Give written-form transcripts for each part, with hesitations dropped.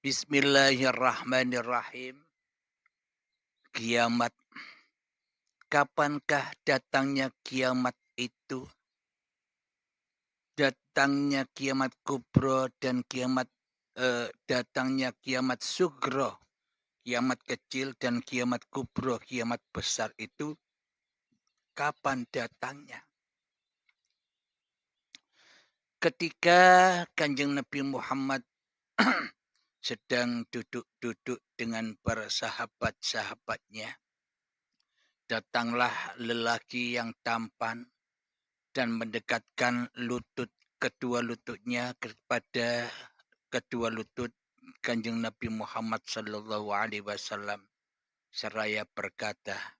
Bismillahirrahmanirrahim. Kiamat. Kapankah datangnya kiamat itu? Datangnya kiamat kubro dan datangnya kiamat sugro. Kiamat kecil dan kiamat kubro, kiamat besar itu kapan datangnya? Ketika Kanjeng Nabi Muhammad sedang duduk-duduk dengan para sahabat-sahabatnya, datanglah lelaki yang tampan dan mendekatkan kedua lututnya kepada kedua lutut Kanjeng Nabi Muhammad sallallahu alaihi wasallam seraya berkata,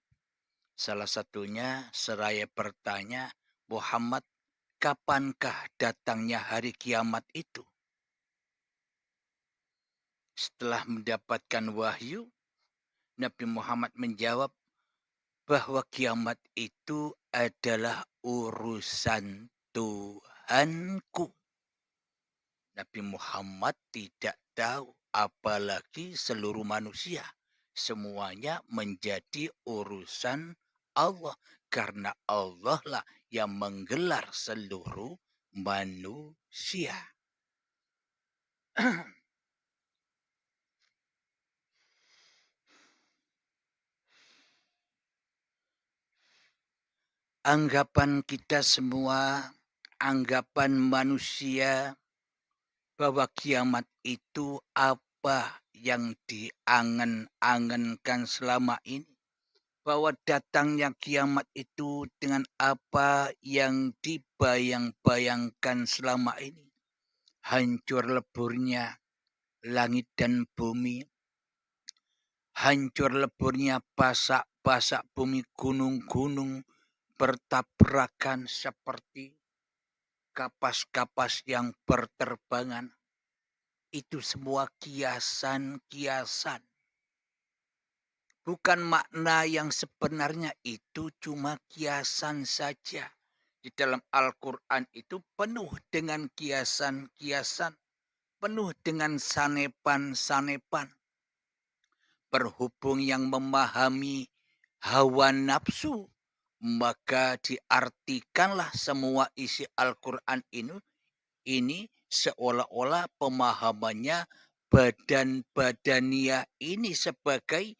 salah satunya seraya bertanya, Muhammad, kapankah datangnya hari kiamat itu? Setelah mendapatkan wahyu, Nabi Muhammad menjawab bahwa kiamat itu adalah urusan Tuhanku. Nabi Muhammad tidak tahu, apalagi seluruh manusia. Semuanya menjadi urusan Allah. Karena Allah lah yang menggelar seluruh manusia. Anggapan kita semua, anggapan manusia, bahwa kiamat itu apa yang diangan-angankan selama ini. Bahwa datangnya kiamat itu dengan apa yang dibayang-bayangkan selama ini. Hancur leburnya langit dan bumi. Hancur leburnya pasak-pasak bumi, gunung-gunung bertabrakan seperti kapas-kapas yang berterbangan. Itu semua kiasan-kiasan. Bukan makna yang sebenarnya, itu cuma kiasan saja. Di dalam Al-Quran itu penuh dengan kiasan-kiasan. Penuh dengan sanepan-sanepan. Berhubung yang memahami hawa nafsu, maka diartikanlah semua isi Al-Quran ini seolah-olah pemahamannya badan-badania ini sebagai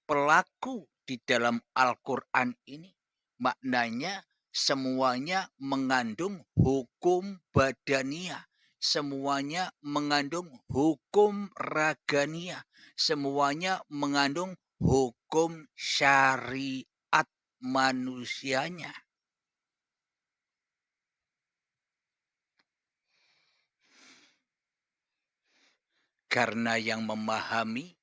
pelaku di dalam Al-Quran ini. Maknanya semuanya mengandung hukum badania. Semuanya mengandung hukum ragania. Semuanya mengandung hukum syariat manusianya. Karena yang memahami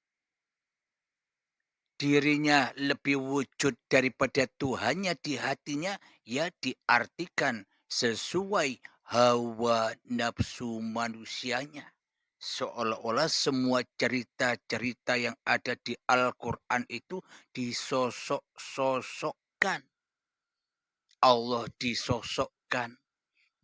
dirinya lebih wujud daripada Tuhannya di hatinya, ya diartikan sesuai hawa nafsu manusianya. Seolah-olah semua cerita-cerita yang ada di Al-Quran itu disosok-sosokkan. Allah disosokkan,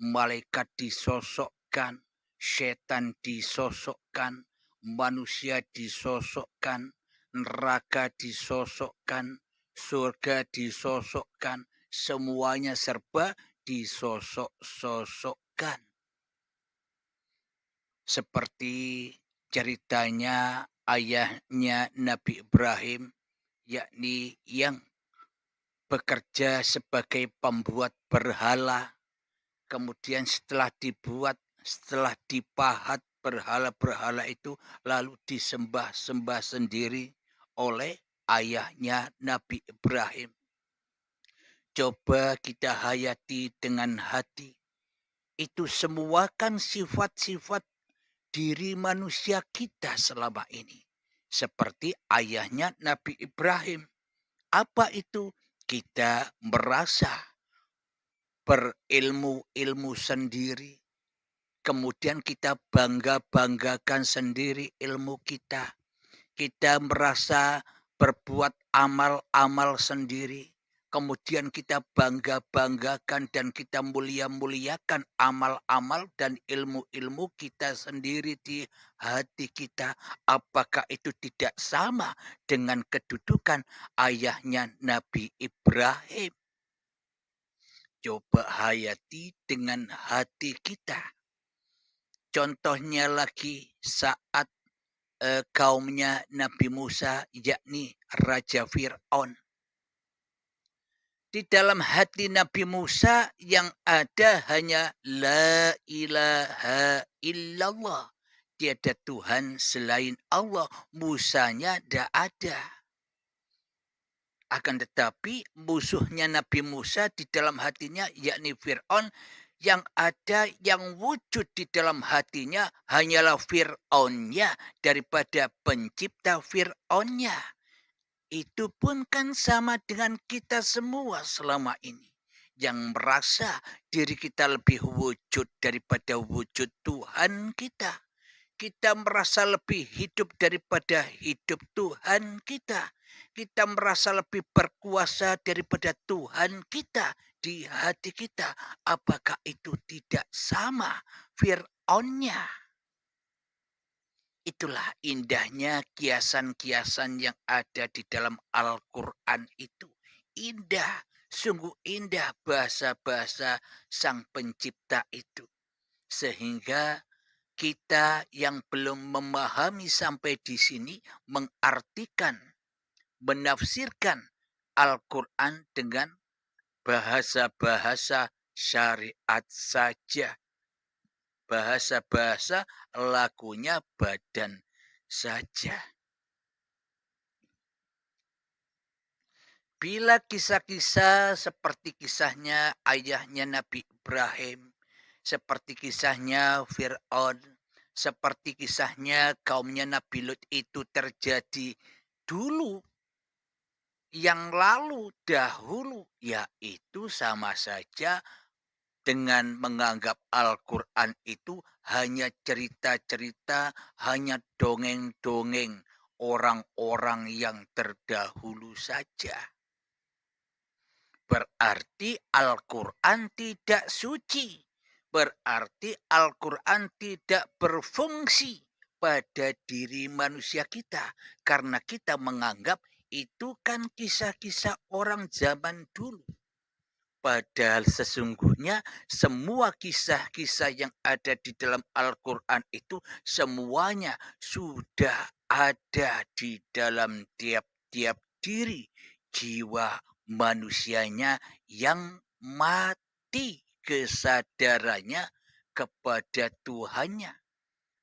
malaikat disosokkan, setan disosokkan, manusia disosokkan, neraka disosokkan, surga disosokkan, semuanya serba disosok-sosokkan. Seperti ceritanya ayahnya Nabi Ibrahim, yakni yang bekerja sebagai pembuat berhala. Kemudian setelah dipahat berhala-berhala itu, lalu disembah-sembah sendiri oleh ayahnya Nabi Ibrahim. Coba kita hayati dengan hati. Itu semua kan sifat-sifat diri manusia kita selama ini. Seperti ayahnya Nabi Ibrahim. Apa itu? Kita merasa berilmu sendiri. Kemudian kita bangga-banggakan sendiri ilmu kita. Kita merasa berbuat amal-amal sendiri. kemudian kita bangga-banggakan dan kita mulia-muliakan amal-amal dan ilmu-ilmu kita sendiri di hati kita. Apakah itu tidak sama dengan kedudukan ayahnya Nabi Ibrahim? Coba hayati dengan hati kita. Contohnya lagi saat kaumnya Nabi Musa, yakni Raja Fir'aun. Di dalam hati Nabi Musa yang ada hanya la ilaha illallah. Tiada Tuhan selain Allah. Musanya tidak ada. Akan tetapi musuhnya Nabi Musa di dalam hatinya yakni Fir'aun, yang ada, yang wujud di dalam hatinya hanyalah Fir'aunnya daripada pencipta Fir'aunnya. Itu pun kan sama dengan kita semua selama ini. Yang merasa diri kita lebih wujud daripada wujud Tuhan kita. Kita merasa lebih hidup daripada hidup Tuhan kita. Kita merasa lebih berkuasa daripada Tuhan kita di hati kita. Apakah itu tidak sama Fir'aunnya? Itulah indahnya kiasan-kiasan yang ada di dalam Al-Quran itu. Indah, sungguh indah bahasa-bahasa Sang Pencipta itu. Sehingga kita yang belum memahami sampai di sini mengartikan, menafsirkan Al-Quran dengan bahasa-bahasa syariat saja. Bahasa-bahasa lakunya badan saja. Bila kisah-kisah seperti kisahnya ayahnya Nabi Ibrahim, seperti kisahnya Fir'aun, seperti kisahnya kaumnya Nabi Lut itu terjadi dulu, yang lalu dahulu, yaitu sama saja dengan menganggap Al-Quran itu hanya cerita-cerita, hanya dongeng-dongeng orang-orang yang terdahulu saja. Berarti Al-Quran tidak suci. Berarti Al-Quran tidak berfungsi pada diri manusia kita. Karena kita menganggap itu kan kisah-kisah orang zaman dulu. Padahal sesungguhnya semua kisah-kisah yang ada di dalam Al-Quran itu semuanya sudah ada di dalam tiap-tiap diri jiwa manusianya yang mati kesadarannya kepada Tuhannya.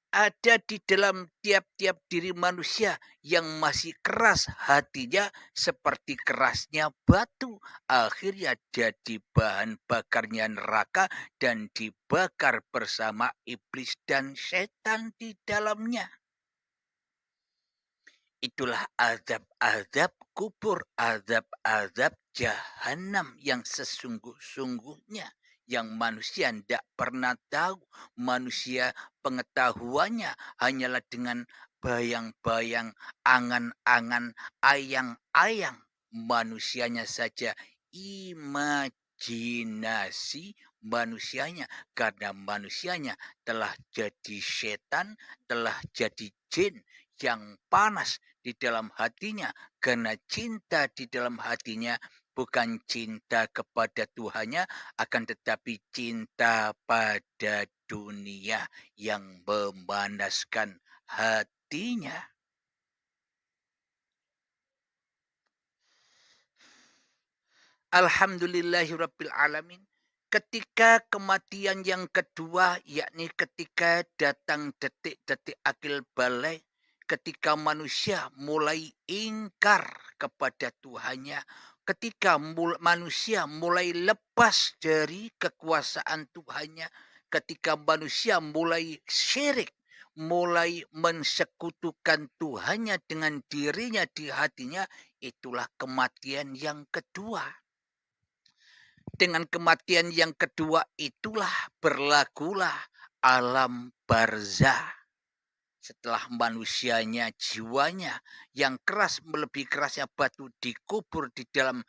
Ada di dalam tiap-tiap diri manusia yang masih keras hatinya seperti kerasnya batu. Akhirnya jadi bahan bakarnya neraka dan dibakar bersama iblis dan setan di dalamnya. Itulah azab-azab kubur, azab-azab jahanam yang sesungguh-sungguhnya. Yang manusia tidak pernah tahu. Manusia pengetahuannya hanyalah dengan bayang-bayang, angan-angan, ayang-ayang. Manusianya saja imajinasi manusianya. Karena manusianya telah jadi setan, telah jadi jin yang panas di dalam hatinya. Karena cinta di dalam hatinya bukan cinta kepada Tuhannya, akan tetapi cinta pada dunia yang memanaskan hatinya. Alhamdulillahirabbil alamin. Ketika kematian yang kedua, yakni ketika datang detik-detik akhir balai, ketika manusia mulai ingkar kepada Tuhannya, ketika manusia mulai lepas dari kekuasaan Tuhannya, ketika manusia mulai syirik, mulai mensekutukan Tuhannya dengan dirinya di hatinya, itulah kematian yang kedua. Dengan kematian yang kedua itulah berlakulah alam barzah. Setelah manusianya, jiwanya yang keras melebihi kerasnya batu dikubur di dalam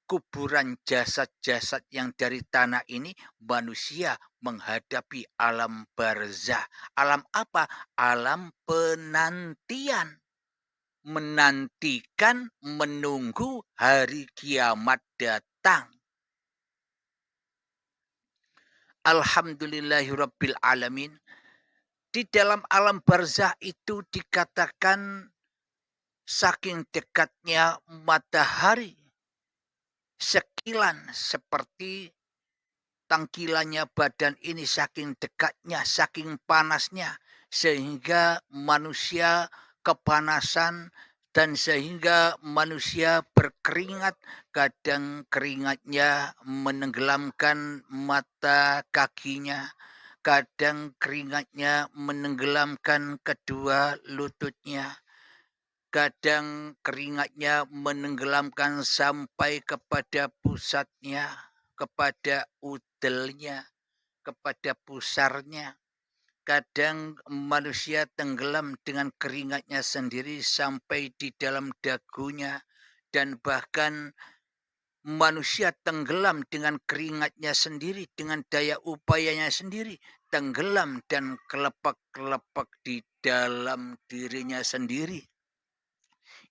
kuburan jasad-jasad yang dari tanah ini, manusia menghadapi alam barzah. Alam apa? Alam penantian. Menantikan, menunggu hari kiamat datang. Alhamdulillahirabbil alamin. Di dalam alam barzah itu dikatakan saking dekatnya matahari, sekilan seperti tangkilannya badan ini, saking dekatnya, saking panasnya, sehingga manusia kepanasan dan sehingga manusia berkeringat. Kadang keringatnya menenggelamkan mata kakinya, kadang keringatnya menenggelamkan kedua lututnya, kadang keringatnya menenggelamkan sampai kepada pusatnya, kepada udelnya, kepada pusarnya. Kadang manusia tenggelam dengan keringatnya sendiri sampai di dalam dagunya, dan bahkan manusia tenggelam dengan keringatnya sendiri, dengan daya upayanya sendiri, tenggelam dan kelepak-kelepak di dalam dirinya sendiri.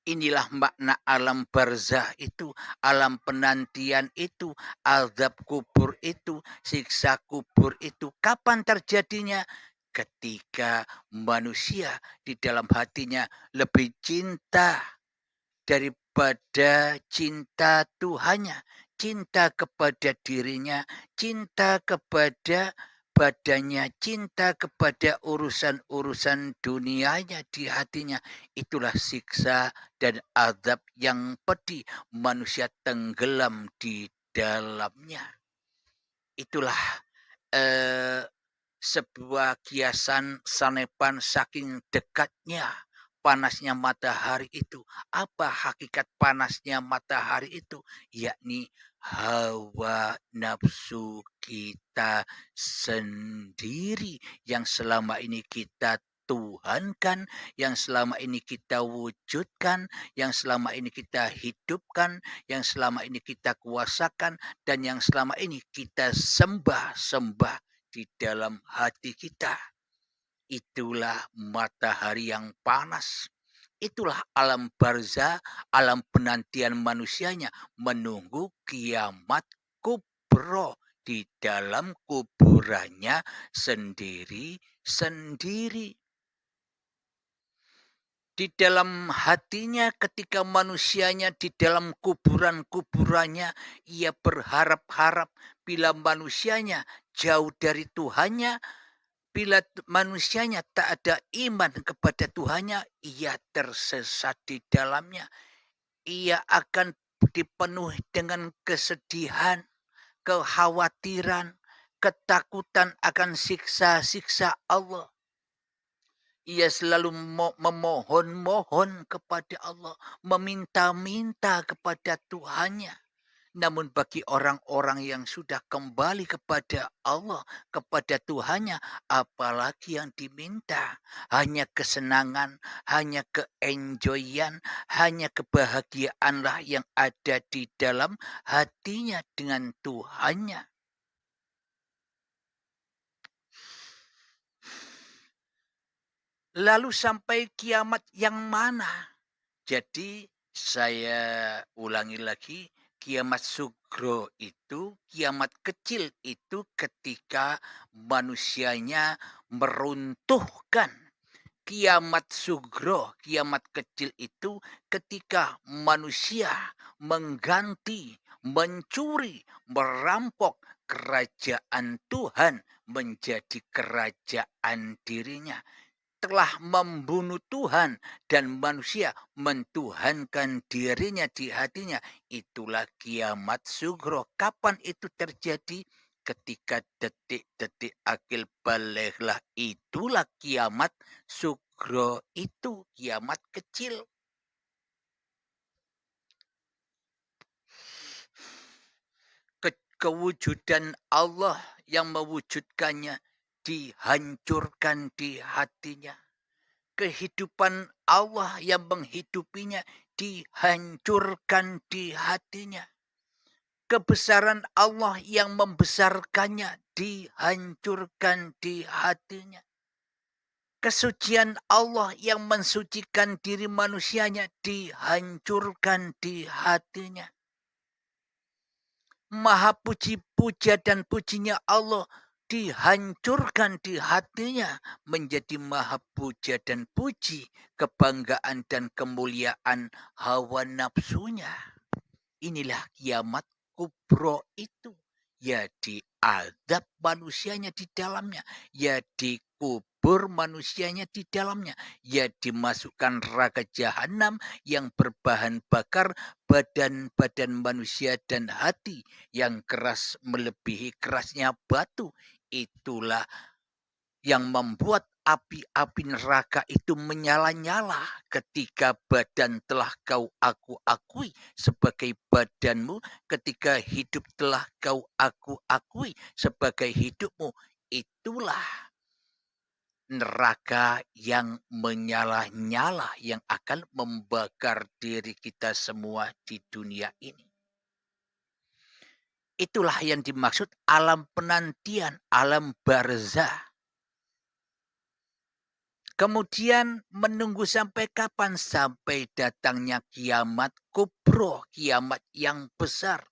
Inilah makna alam barzah itu, alam penantian itu, azab kubur itu, siksa kubur itu. Kapan terjadinya? Ketika manusia di dalam hatinya lebih cinta daripada cinta Tuhannya, cinta kepada dirinya, cinta kepada badannya, cinta kepada urusan-urusan dunianya di hatinya. Itulah siksa dan azab yang pedih, manusia tenggelam di dalamnya. Itulah eh, sebuah kiasan sanepan saking dekatnya panasnya matahari itu. Apa hakikat panasnya matahari itu? Yakni hawa nafsu kita sendiri yang selama ini kita tuhankan, yang selama ini kita wujudkan, yang selama ini kita hidupkan, yang selama ini kita kuasakan, dan yang selama ini kita sembah-sembah di dalam hati kita. Itulah matahari yang panas. Itulah alam barzah, alam penantian manusianya menunggu kiamat kubro di dalam kuburannya sendiri-sendiri. Di dalam hatinya ketika manusianya di dalam kuburan-kuburannya, ia berharap-harap bila manusianya jauh dari Tuhannya, bila manusianya tak ada iman kepada Tuhannya, ia tersesat di dalamnya. Ia akan dipenuhi dengan kesedihan, kekhawatiran, ketakutan akan siksa-siksa Allah. Ia selalu memohon-mohon kepada Allah, meminta-minta kepada Tuhannya. Namun bagi orang-orang yang sudah kembali kepada Allah, kepada Tuhannya, apalagi yang diminta? Hanya kesenangan, hanya keenjoyan, hanya kebahagiaanlah yang ada di dalam hatinya dengan Tuhannya. Lalu sampai kiamat yang mana? Jadi saya ulangi lagi, kiamat sugro itu, kiamat kecil itu ketika manusianya meruntuhkan. Kiamat sugro, kiamat kecil itu ketika manusia mengganti, mencuri, merampok kerajaan Tuhan menjadi kerajaan dirinya, telah membunuh Tuhan dan manusia mentuhankan dirinya di hatinya. Itulah kiamat sugro. Kapan itu terjadi? Ketika detik-detik akil baliklah, itulah kiamat sugro itu, kiamat kecil. Kewujudan Allah yang mewujudkannya dihancurkan di hatinya. Kehidupan Allah yang menghidupinya dihancurkan di hatinya. Kebesaran Allah yang membesarkannya dihancurkan di hatinya. Kesucian Allah yang mensucikan diri manusianya dihancurkan di hatinya. Maha puja dan pujinya Allah dihancurkan di hatinya menjadi maha puja dan puji, kebanggaan dan kemuliaan hawa nafsunya. Inilah kiamat kubro itu. Ya diadab manusianya di dalamnya. Ya dikubur manusianya di dalamnya. Ya dimasukkan neraka jahanam yang berbahan bakar badan-badan manusia dan hati yang keras melebihi kerasnya batu. Itulah yang membuat api-api neraka itu menyala-nyala ketika badan telah kau aku-akui sebagai badanmu, ketika hidup telah kau aku-akui sebagai hidupmu. Itulah neraka yang menyala-nyala yang akan membakar diri kita semua di dunia ini. Itulah yang dimaksud alam penantian, alam barzah. Kemudian menunggu sampai kapan? Sampai datangnya kiamat kubro, kiamat yang besar.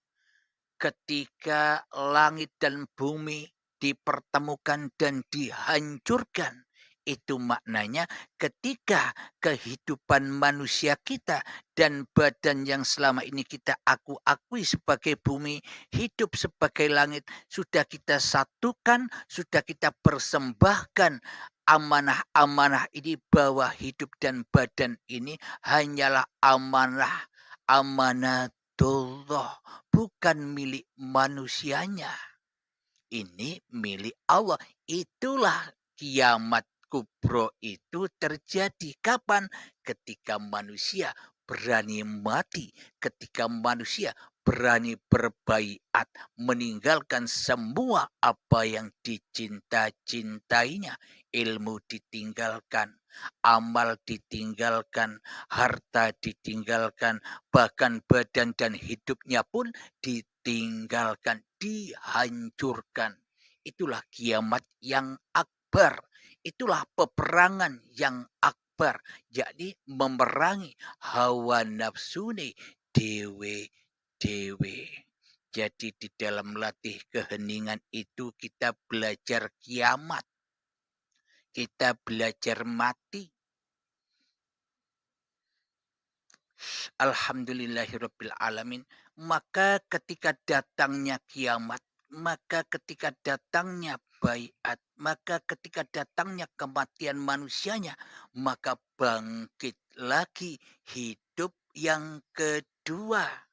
Ketika langit dan bumi dipertemukan dan dihancurkan. Itu maknanya ketika kehidupan manusia kita dan badan yang selama ini kita akui sebagai bumi, hidup sebagai langit, sudah kita satukan, sudah kita persembahkan amanah-amanah ini, bahwa hidup dan badan ini hanyalah amanatullah, bukan milik manusianya. Ini milik Allah. Itulah kiamat kubro itu terjadi kapan? Ketika manusia berani mati, ketika manusia berani berbaiat, meninggalkan semua apa yang dicinta-cintainya. Ilmu ditinggalkan, amal ditinggalkan, harta ditinggalkan, bahkan badan dan hidupnya pun ditinggalkan, dihancurkan. Itulah kiamat yang akbar. Itulah peperangan yang akbar. Jadi memerangi hawa nafsune dewe-dewe. Jadi di dalam latih keheningan itu kita belajar kiamat. Kita belajar mati. Alhamdulillahirabbil alamin. Maka ketika datangnya kiamat, maka ketika datangnya baiat, maka ketika datangnya kematian manusianya, maka bangkit lagi hidup yang kedua.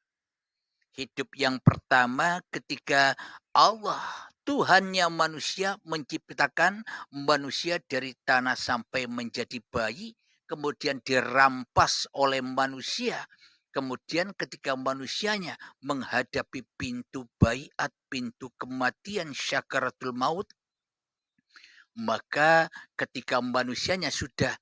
Hidup yang pertama ketika Allah, Tuhannya manusia, menciptakan manusia dari tanah sampai menjadi bayi, kemudian dirampas oleh manusia. Kemudian ketika manusianya menghadapi pintu baiat, pintu kematian, syakaratul maut, maka ketika manusianya sudah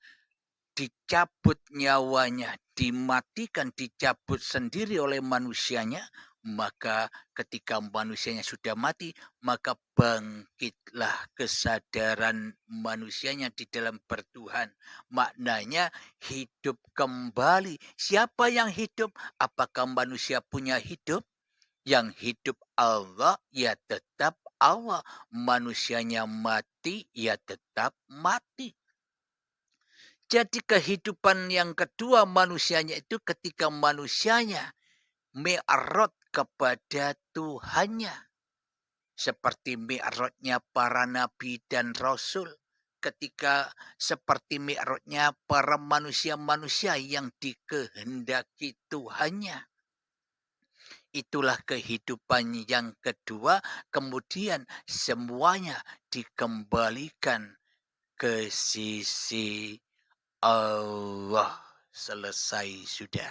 dicabut nyawanya, dimatikan, dicabut sendiri oleh manusianya, maka ketika manusianya sudah mati, maka bangkitlah kesadaran manusianya di dalam bertuhan. Maknanya hidup kembali. Siapa yang hidup? Apakah manusia punya hidup? Yang hidup Allah, ya tetap Allah. Manusianya mati, ya tetap mati. Jadi kehidupan yang kedua manusianya itu ketika manusianya mi'raj kepada Tuhannya. Seperti mi'rajnya para nabi dan rasul. Ketika seperti mi'rajnya para manusia-manusia yang dikehendaki Tuhannya. Itulah kehidupan yang kedua. Kemudian semuanya dikembalikan ke sisi Allah. Selesai sudah.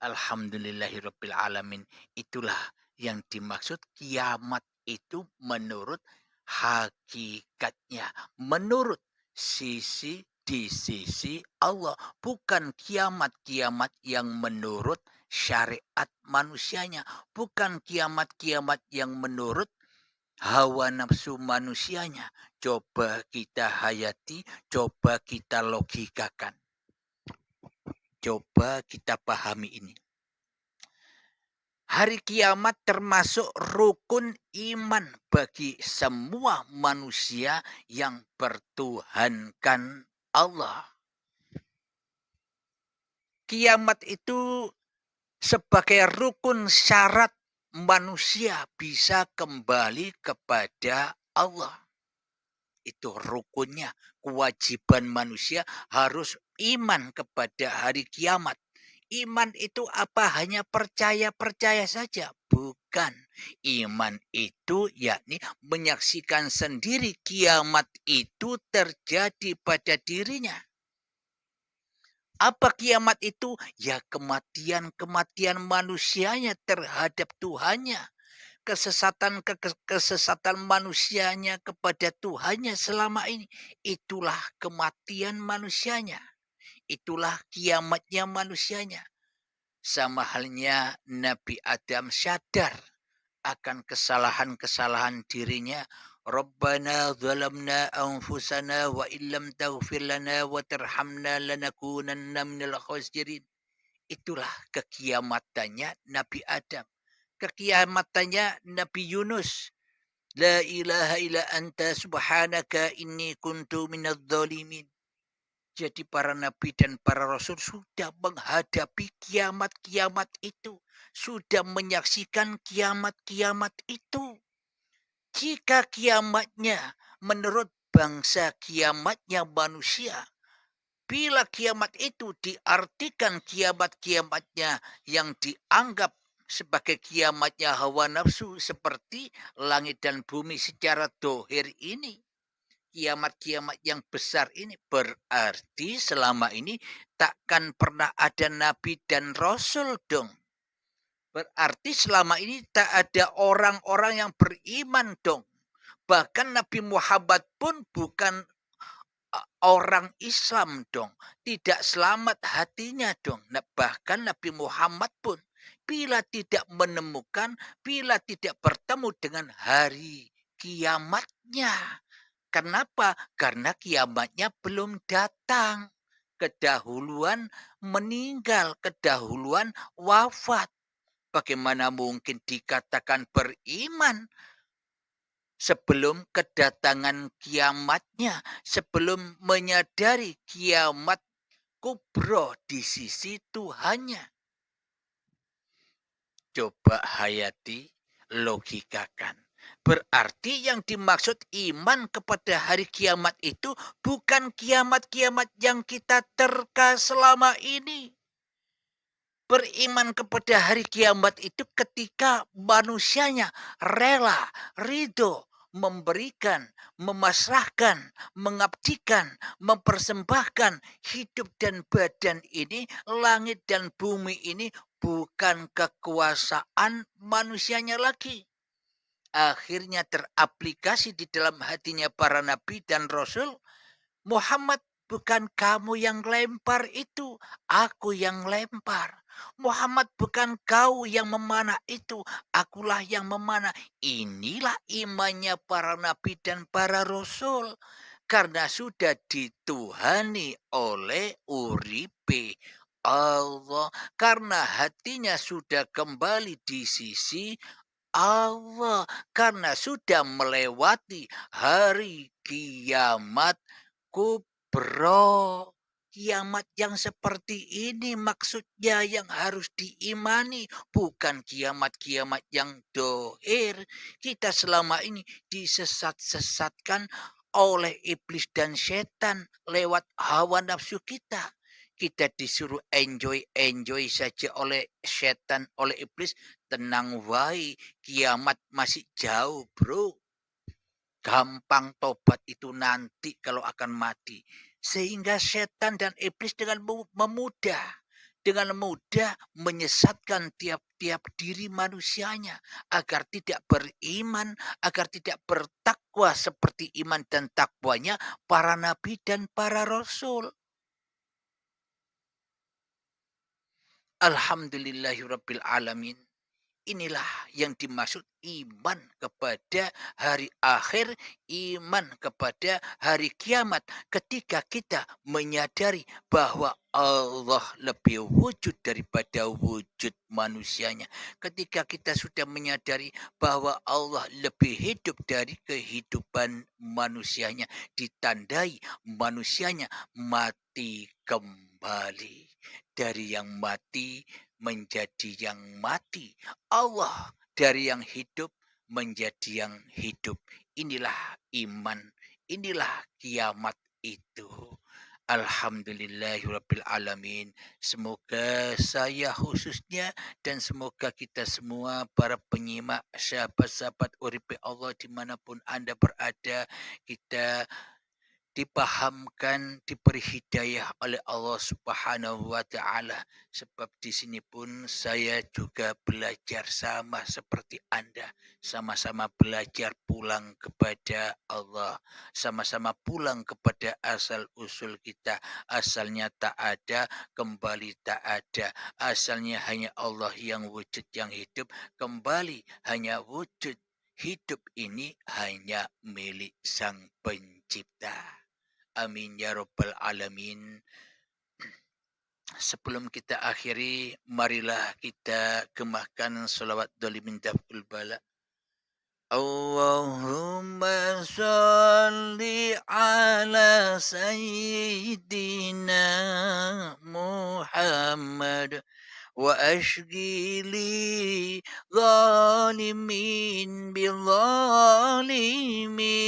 Alhamdulillahirabbil alamin. Itulah yang dimaksud kiamat itu menurut hakikatnya, menurut sisi di sisi Allah, bukan kiamat-kiamat yang menurut syariat manusianya, bukan kiamat-kiamat yang menurut hawa nafsu manusianya. Coba kita hayati, coba kita logikakan, coba kita pahami ini. Hari kiamat termasuk rukun iman bagi semua manusia yang bertuhankan Allah. Kiamat itu sebagai rukun syarat manusia bisa kembali kepada Allah. Itu rukunnya, kewajiban manusia harus iman kepada hari kiamat. Iman itu apa? Hanya percaya-percaya saja? Bukan. Iman itu yakni menyaksikan sendiri kiamat itu terjadi pada dirinya. Apa kiamat itu? Ya kematian manusianya terhadap Tuhannya. Kesesatan manusianya kepada Tuhannya selama ini. Itulah kematian manusianya. Itulah kiamatnya manusianya. Sama halnya Nabi Adam sadar akan kesalahan-kesalahan dirinya. Rabbana zalamna anfusana wa illam taghfir lana wa tarhamna lanakunanna minal khasirin. Itulah kekiamatannya Nabi Adam. Kekiamatannya Nabi Yunus. La ilaha illa anta subhanaka inni kuntu minadz zalimin. Jadi para nabi dan para rasul sudah menghadapi kiamat-kiamat itu. Sudah menyaksikan kiamat-kiamat itu. Jika kiamatnya menurut bangsa kiamatnya manusia, bila kiamat itu diartikan kiamat-kiamatnya yang dianggap sebagai kiamatnya hawa nafsu seperti langit dan bumi secara dohir ini, kiamat-kiamat yang besar ini, berarti selama ini takkan pernah ada nabi dan rasul dong. Berarti selama ini tak ada orang-orang yang beriman dong. Bahkan Nabi Muhammad pun bukan orang Islam dong. Tidak selamat hatinya dong. Nah, bahkan Nabi Muhammad pun bila tidak menemukan, bila tidak bertemu dengan hari kiamatnya. Kenapa? Karena kiamatnya belum datang. Kedahuluan meninggal, kedahuluan wafat. Bagaimana mungkin dikatakan beriman sebelum kedatangan kiamatnya, sebelum menyadari kiamat kubro di sisi Tuhannya? Coba hayati, logikakan. Berarti yang dimaksud iman kepada hari kiamat itu bukan kiamat-kiamat yang kita terka selama ini. Beriman kepada hari kiamat itu ketika manusianya rela, ridho, memberikan, memasrahkan, mengabdikan, mempersembahkan hidup dan badan ini, langit dan bumi ini bukan kekuasaan manusianya lagi. Akhirnya teraplikasi di dalam hatinya para nabi dan rasul. Muhammad, bukan kamu yang lempar itu, aku yang lempar. Muhammad, bukan kau yang memanah itu, akulah yang memanah. Inilah imannya para nabi dan para rasul. Karena sudah dituhani oleh uripe Allah. Karena hatinya sudah kembali di sisi Allah. Karena sudah melewati hari kiamat kubro. Kiamat yang seperti ini maksudnya yang harus diimani. Bukan kiamat-kiamat yang dohir. Kita selama ini disesat-sesatkan oleh iblis dan setan lewat hawa nafsu kita. Kita disuruh enjoy saja oleh setan, oleh iblis. Tenang wae, kiamat masih jauh bro. Gampang tobat itu nanti kalau akan mati. Sehingga setan dan iblis dengan memudah dengan mudah menyesatkan tiap-tiap diri manusianya agar tidak beriman, agar tidak bertakwa seperti iman dan takwanya para nabi dan para rasul. Alhamdulillahirabbil alamin. Inilah yang dimaksud iman kepada hari akhir, iman kepada hari kiamat. Ketika kita menyadari bahwa Allah lebih wujud daripada wujud manusianya. Ketika kita sudah menyadari bahwa Allah lebih hidup dari kehidupan manusianya. Ditandai manusianya mati kembali. Dari yang mati menjadi yang mati. Allah dari yang hidup menjadi yang hidup. Inilah iman, inilah kiamat itu. Alhamdulillahirabbil alamin. Semoga saya khususnya dan semoga kita semua para penyimak sahabat-sahabat uripe Allah dimanapun Anda berada, kita dipahamkan, diberi hidayah oleh Allah Subhanahu wa taala. Sebab di sini pun saya juga belajar sama seperti Anda, sama-sama belajar pulang kepada Allah, sama-sama pulang kepada asal usul kita. Asalnya tak ada, kembali tak ada. Asalnya hanya Allah yang wujud yang hidup, kembali hanya wujud hidup ini hanya milik Sang Pencipta. Amin ya rabbal alamin. Sebelum kita akhiri, marilah kita gemahkan salawat dolimin daf'ul bala. Allahumma salli ala sayyidina Muhammad wa ashgili zalimin bil zalimin.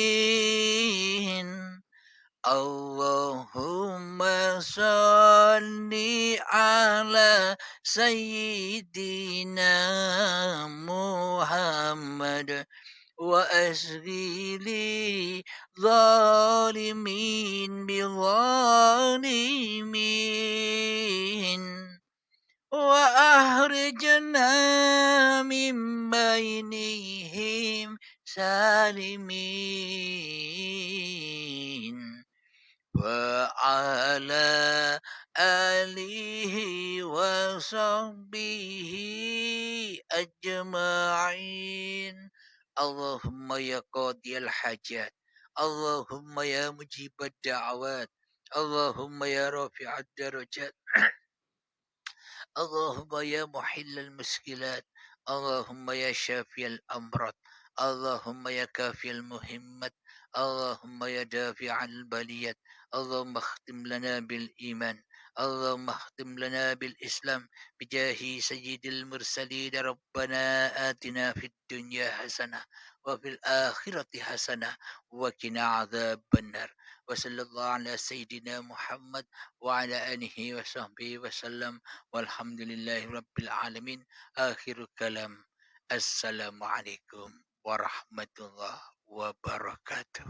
Allahumma salli ala sayyidina Muhammad wa asghili zalimin bi zalimin wa ahrijna min bainihim salimin. وعلى آله وصحبه أجمعين. اللهم يا قاضي الحاجات، اللهم يا مجيب الدعوات، اللهم يا رافع الدرجات، اللهم يا محل المشكلات، اللهم يا شافي الأمراض، اللهم يا كافي المهمات، اللهم يا دافع البليات، اللهم اختم لنا بالإيمان، اللهم اختم لنا بالإسلام بجاه سيد المرسلين. ربنا آتنا في الدنيا حسنة وفي الآخرة حسنة وقنا عذاب النار. وصلى الله على سيدنا محمد وعلى آله وصحبه وسلم. Walhamdulillahi Rabbil Alamin. Akhirul kalam. Assalamualaikum warahmatullahi wabarakatuh.